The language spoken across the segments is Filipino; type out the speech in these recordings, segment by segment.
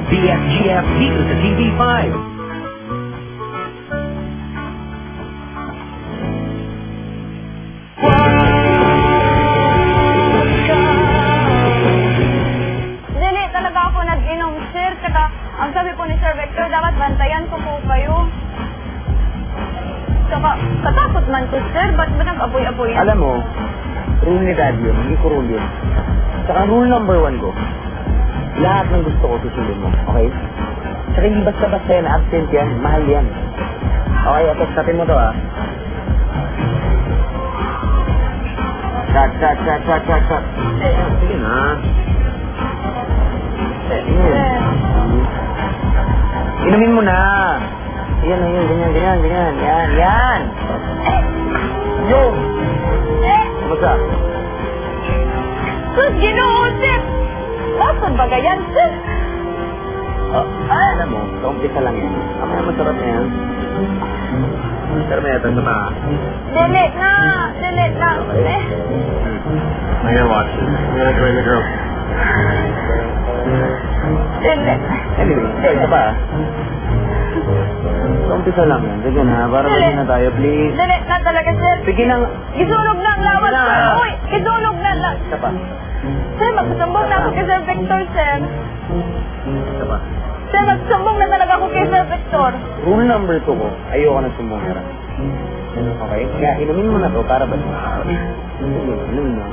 BFGF dito sa TV5. Dili talaga ako nag-inom, sir. Tsaka, ang sabi po ni Sir Victor, dapat bantayan ko po kayo. Tsaka, katakot man ko, sir. Ba't ba nag-apoy-apoy yan? Alam mo, rule ni Dad yun, hindi ko rule yun. Tsaka rule number 1 ko, lahat ng gusto ko susundin mo, okay? Tsaka hindi basta-basta yan, absent yan, mahal yan. Okay, atestatin mo to ah. Shot. Sige na. Inumin mo na. Yan, ganyan. Yan. Yo! Kumusta? Sus, Ginoo, sir! Nasaan ba ganyan, sir? Alam mo, kaumpisa lang yan. Mamaya masarap na yan. Pero may ito sa mga. Delete na. I'm gonna watch it. I'm gonna join the girl. Delete. Anyway, ito pa. Kaumpisa lang yan. Sige na, para maging na tayo, please. Delete na talaga, sir. Sige nang... Isunog na ang lawas, Na. sir. Uy, isunog na lang. Ito pa. Sir, magsusumbong na ako kay Sir Victor, sir. Ito pa. Sir, magsusumbong na talaga ako kay Sir Victor. Rule number 2 ko, ayoko na sumungera. Okay? Kaya inumin mo na to para ba? Sige, inumin mo.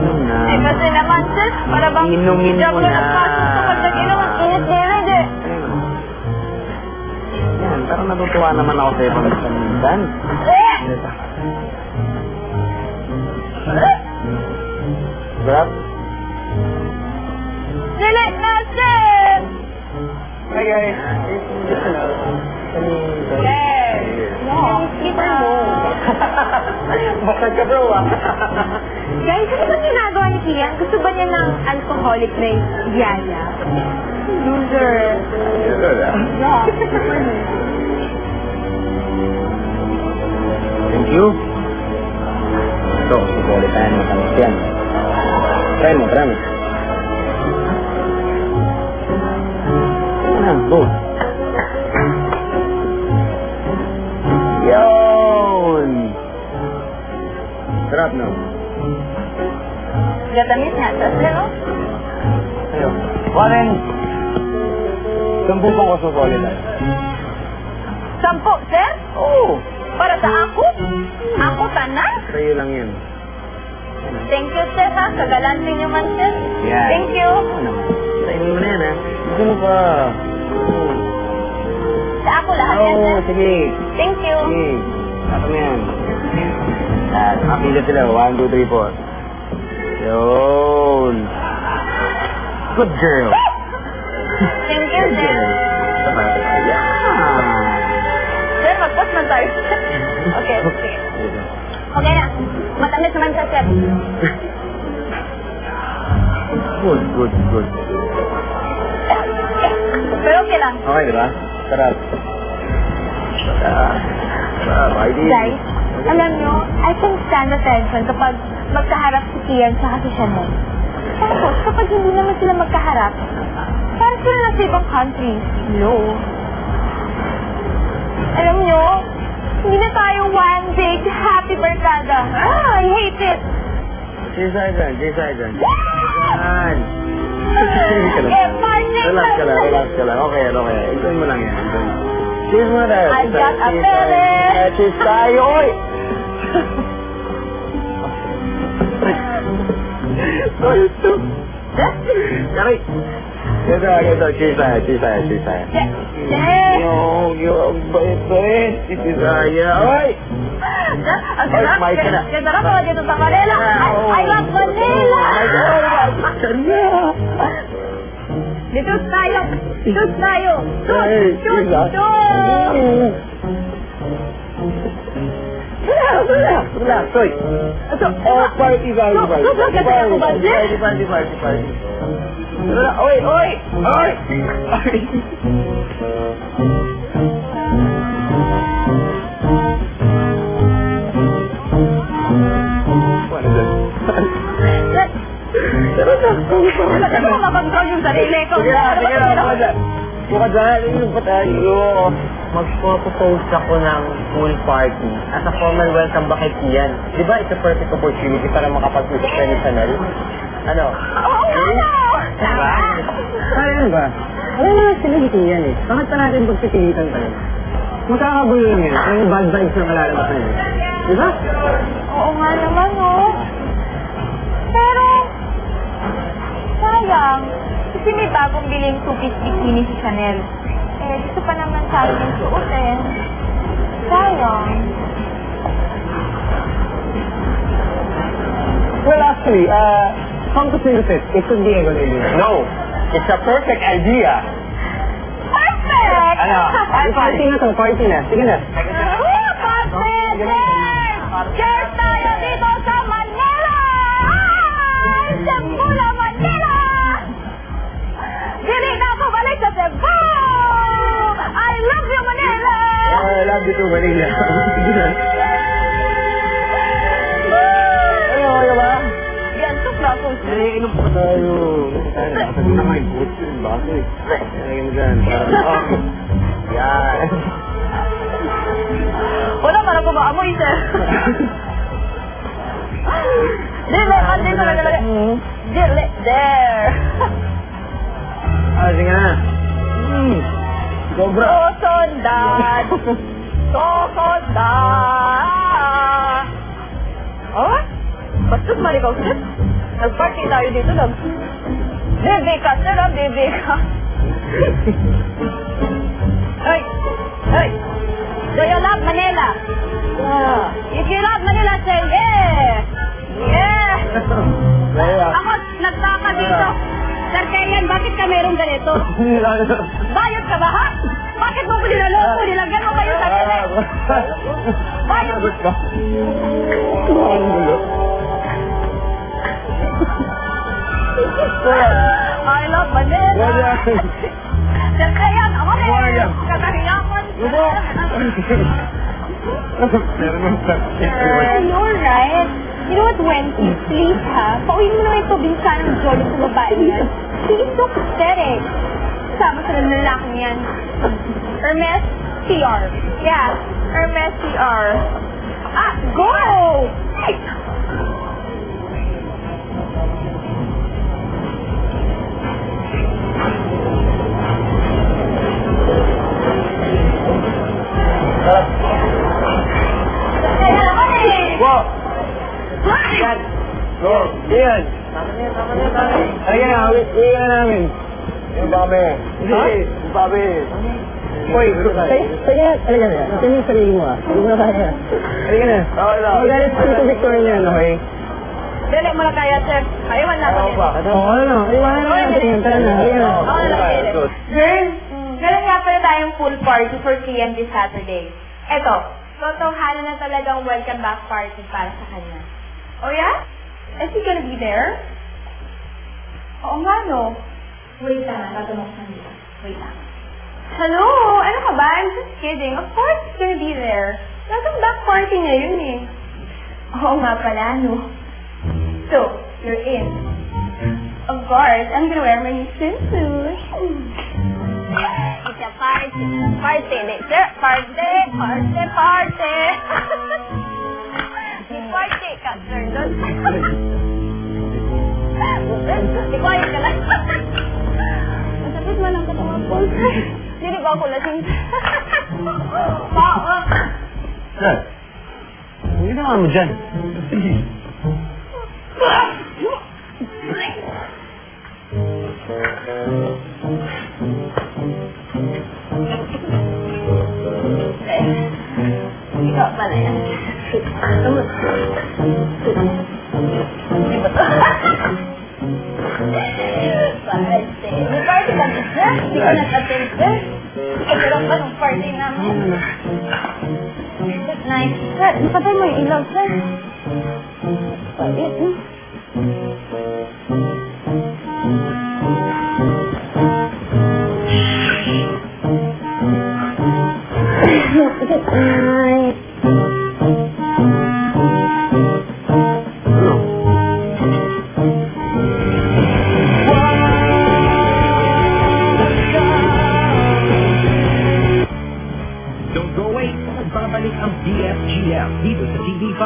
Inumin na. Eh, kasi naman, sir, para bang... Inumin mo job na. ng pasok kapag nag-inom ang init-init, eh. Yan, parang natutuwa naman ako sa'yo pag minsan. Sarap? Delete na, sir! Hi guys. Yes. No, kita mo. Bakit ka bro ah? Guys, ano ba ginagawa ni Kian? Gusto ba niya ng alcoholic na yaya? Loser. Yeah. Thank you. Ito, siguro tayo matamis yan. Try mo. Go. Yun! Sarap, no? Gatamis nga, sir, no? Ayo. Warren! 10 pang kosong-solid tayo. 10, sir? Oo! Para sa ako? Ako tanan? Sa'yo lang yun. Thank you, sir, ha? Kagalante niyo man, sir. Yan. Thank you. Ano? Kainin mo na yan, ha? Gusto mo pa. Sa ako lahat yan, sir. Oo, sige. Thank you. Sige. Ano mo yan? Yan. Makapila sila. 1, 2, 3, 4. Yun. Good girl. Thank you, sir. Tama. Yan. Sir, mag-post man tayo. Okay, sige. Okay na. Matamis naman sa sir. Good. Pero okay lang. Okay, diba? Sarap. Sarap. Guys, alam nyo, I can stand the tension kapag magkaharap si Kian sa si Chanel. Tapos, kapag hindi naman sila magkaharap, parang sila na sa ibang country. No. Alam nyo, hindi na tayo one big happy barkada. I hate it. Cheers tayo dyan. Yan. Eh, party Relax ka lang. Okay. Enjoy mo lang yan. Cheers mo na tayo. I got a feeling. Cheers tayo, oy! Kari! Ganito. Cheers tayo. Yung bait-bait. Si Zaya, oy! Ang sarap. Ay, ka na. Ang sarap ako dito sa Manila. I love Manila. Dito tayo. Relax, oy! Party. Oy! What is it? Tara na! Talaga mo makontrol yung sarili ko. Sige na. Buka dyan, ano ba tayo? Magpo-propose ako ng pool party as a formal welcome ba kay Kian. Di ba it's a perfect opportunity para makapag-usap kayo ni Chanel? Ano? Oo nga! Diba? Ano ba? Ano na sila ni Kian eh? Bakit pa natin pagpipilitan tayo? Magkakagulo lang yan. Ang bad vibes na malalabasan yun. Di ba? Oo nga naman, oh. Pero, sayang. Kasi may bagong biling two-piece bikini si Chanel. Eh, gusto pa naman tayo yung suotin. Sayang. Well, actually, come to think of it, it could be a good idea. No! It's a perfect idea! Perfect! Ano? Party na to, party na. Sige na. Perfect! Cheers tayo dito sa Manila! Cebu na Manila! Dili na ako balik sa Cebu! I love you, Manila! I love you too, Manila. Sige na. Ano ba? Yan, tukla ko. Inom pa tayo. Kasi na may good yun, bakit? Nalagyan mo dyan. Yan. Wala para ko maamoy, sir. Dili, andi sa nagalagay. Dili, there. Sige na. Sobra. Sosondan. Sosondan. Oh? Bastos malikaw, sir. Nag-party tayo dito lang. Bebe ka, sir, ah, bebe ka. Ay! Ay! Do you love Manila? If you love Manila, say yeah! Yeah! Ako, nagtaka dito. Sir Kayan, bakit ka mayroong ganito? Bayot ka ba, ha? Bakit mo ko nilaloko? Nilagyan mo ba yung sarili? Bayot! I love Manila! Sir Kayan, ako na! Katahiyakan! You're right. You know what, Wendy? Please, ha? Pauwi mo naman ito binsa ng Jolly sa babae niyan. He is so pathetic. Sama sa lalaki niyan. Hermes CR. Yeah, Hermes CR. Ah, go! Wow! Yan! Go! Yan! Halika na, uwi na namin. Yung babe. Ha? Yung babe. Uy, sige na, halika na. Ito yung sarili mo ah. Hindi mo na kaya. Halika na. Magalit ko sa Victoria yan, okay? Dili mo na kaya, sir. Ayawan na ako dito. Ano na? Iwanan na natin. Tara na, halika na. Oo, nalagay. Girls, meron nga pala tayong pool party for Kian this Saturday. Eto, totohanan na talagang welcome back party para sa kanya. Oh yeah? Is he gonna be there? Oo nga, no? Wait lang, tatanong sa nila. Wait lang. Hello? Ano ka ba? I'm just kidding. Of course he's gonna be there. Welcome back party niya yun eh. Oo nga pala, no? So, you're in. Of course, I'm gonna wear my new swimsuit. It's a party. Party, sir. Party, party, party. Party ka, sir. Quiet ka lang. Ang sakit mo lang katawan po, sir. Hindi ba ako lasing? Pao. Sir, hindi naman mo dyan. Ikaw pala yan. Party. May party ka na, sir? Hindi ka nag-attend, sir? Pagkaroon pa ng party namin. Good night. Sir, napatay mo yung ilaw, sir. Pait, no? Good night. Nagbabalik ang DFGF dito sa TV5.